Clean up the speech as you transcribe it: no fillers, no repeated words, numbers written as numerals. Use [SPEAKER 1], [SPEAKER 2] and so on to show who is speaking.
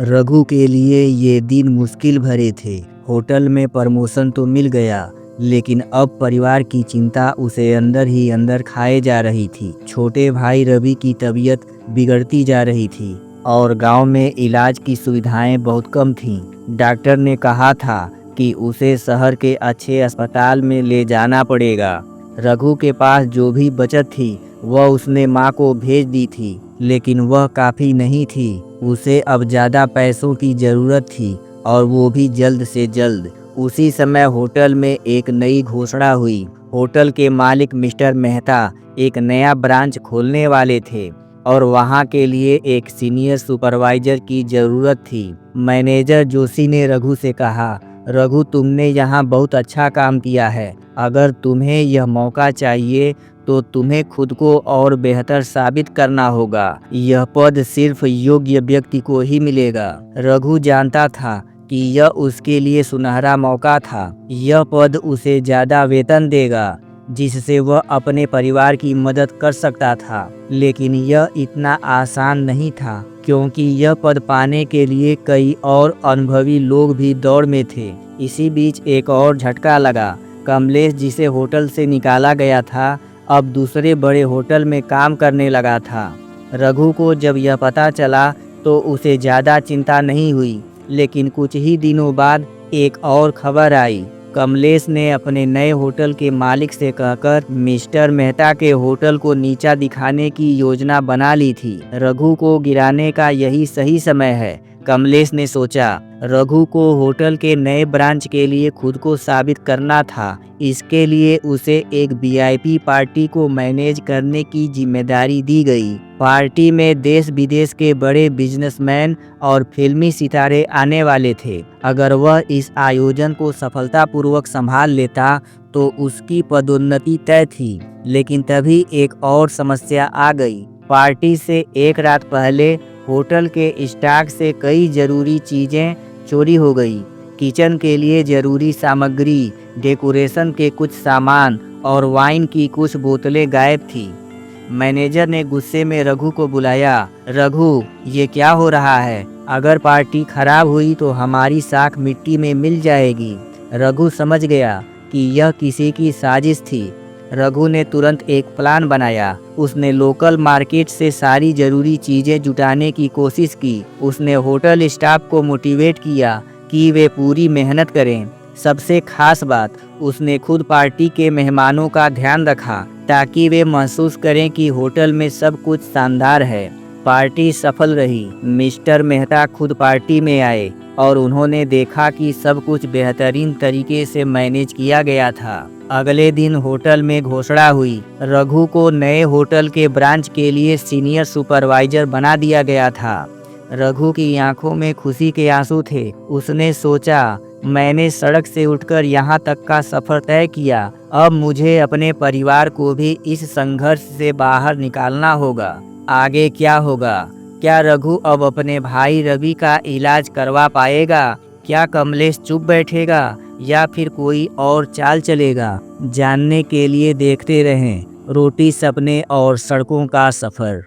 [SPEAKER 1] रघु के लिए ये दिन मुश्किल भरे थे। होटल में प्रमोशन तो मिल गया, लेकिन अब परिवार की चिंता उसे अंदर ही अंदर खाए जा रही थी। छोटे भाई रवि की तबीयत बिगड़ती जा रही थी और गांव में इलाज की सुविधाएं बहुत कम थीं। डॉक्टर ने कहा था कि उसे शहर के अच्छे अस्पताल में ले जाना पड़ेगा। रघु के पास जो भी बचत थी वह उसने माँ को भेज दी थी, लेकिन वह काफ़ी नहीं थी। उसे अब ज़्यादा पैसों की ज़रूरत थी और वो भी जल्द से जल्द। उसी समय होटल में एक नई घोषणा हुई। होटल के मालिक मिस्टर मेहता एक नया ब्रांच खोलने वाले थे और वहाँ के लिए एक सीनियर सुपरवाइजर की ज़रूरत थी। मैनेजर जोशी ने रघु से कहा, रघु, तुमने यहाँ बहुत अच्छा काम किया है। अगर तुम्हें यह मौका चाहिए तो तुम्हें खुद को और बेहतर साबित करना होगा। यह पद सिर्फ योग्य व्यक्ति को ही मिलेगा। रघु जानता था कि यह उसके लिए सुनहरा मौका था। यह पद उसे ज़्यादा वेतन देगा, जिससे वह अपने परिवार की मदद कर सकता था। लेकिन यह इतना आसान नहीं था, क्योंकि यह पद पाने के लिए कई और अनुभवी लोग भी दौड़ में थे। इसी बीच एक और झटका लगा। कमलेश, जिसे होटल से निकाला गया था, अब दूसरे बड़े होटल में काम करने लगा था। रघु को जब यह पता चला तो उसे ज़्यादा चिंता नहीं हुई, लेकिन कुछ ही दिनों बाद एक और खबर आई। कमलेश ने अपने नए होटल के मालिक से कहकर मिस्टर मेहता के होटल को नीचा दिखाने की योजना बना ली थी। रघु को गिराने का यही सही समय है, कमलेश ने सोचा। रघु को होटल के नए ब्रांच के लिए खुद को साबित करना था। इसके लिए उसे एक वीआईपी पार्टी को मैनेज करने की जिम्मेदारी दी गई। पार्टी में देश विदेश के बड़े बिजनेसमैन और फिल्मी सितारे आने वाले थे। अगर वह इस आयोजन को सफलतापूर्वक संभाल लेता तो उसकी पदोन्नति तय थी। लेकिन तभी एक और समस्या आ गई। पार्टी से एक रात पहले होटल के स्टॉक से कई जरूरी चीजें चोरी हो गई। किचन के लिए जरूरी सामग्री, डेकोरेशन के कुछ सामान और वाइन की कुछ बोतलें गायब थी। मैनेजर ने गुस्से में रघु को बुलाया। रघु, ये क्या हो रहा है? अगर पार्टी खराब हुई तो हमारी साख मिट्टी में मिल जाएगी। रघु समझ गया कि यह किसी की साजिश थी। रघु ने तुरंत एक प्लान बनाया। उसने लोकल मार्केट से सारी जरूरी चीजें जुटाने की कोशिश की। उसने होटल स्टाफ को मोटिवेट किया कि वे पूरी मेहनत करें। सबसे खास बात, उसने खुद पार्टी के मेहमानों का ध्यान रखा ताकि वे महसूस करें कि होटल में सब कुछ शानदार है। पार्टी सफल रही। मिस्टर मेहता खुद पार्टी में आए और उन्होंने देखा कि सब कुछ बेहतरीन तरीके से मैनेज किया गया था। अगले दिन होटल में घोषणा हुई। रघु को नए होटल के ब्रांच के लिए सीनियर सुपरवाइजर बना दिया गया था। रघु की आंखों में खुशी के आंसू थे। उसने सोचा, मैंने सड़क से उठकर यहाँ तक का सफर तय किया। अब मुझे अपने परिवार को भी इस संघर्ष से बाहर निकालना होगा। आगे क्या होगा? क्या रघु अब अपने भाई रवि का इलाज करवा पाएगा? क्या कमलेश चुप बैठेगा या फिर कोई और चाल चलेगा? जानने के लिए देखते रहें रोटी सपने और सड़कों का सफर।